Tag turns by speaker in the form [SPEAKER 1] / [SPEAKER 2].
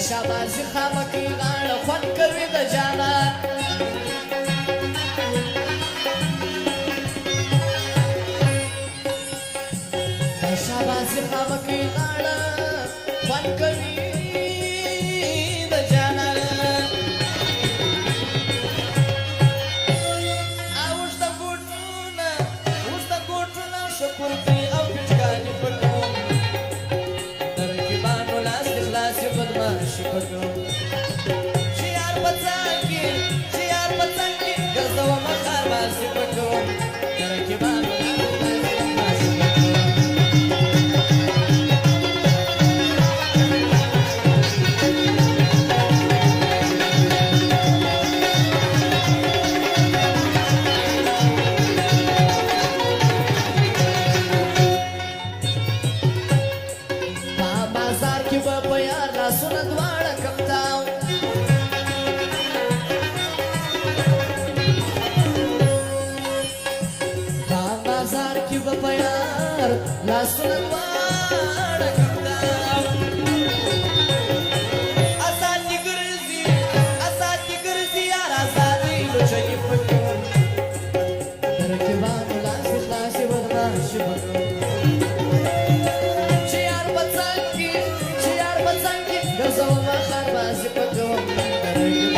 [SPEAKER 1] شابازي خامكي غاړه خوند کوي د جانان شابازي خامكي غاړه خوند کوي د جانان اوس د ګوټونه شکر کوي او پټګانې پټو ترکیبانو لاس اخلاص بدمعشي پټو شیار پڅنګي ګرځوه مخار باسي پټو ترکیبانو لاسونه دواړه کمتاو په بازار کې به په یار لاسونه دواړه کمتاو آزاد دي ګرځي یار آزاد دي لوچنې پټو ترکیبانو لاس خلاصې بدمعشي پټو Gazova, Kharbaz, Pato,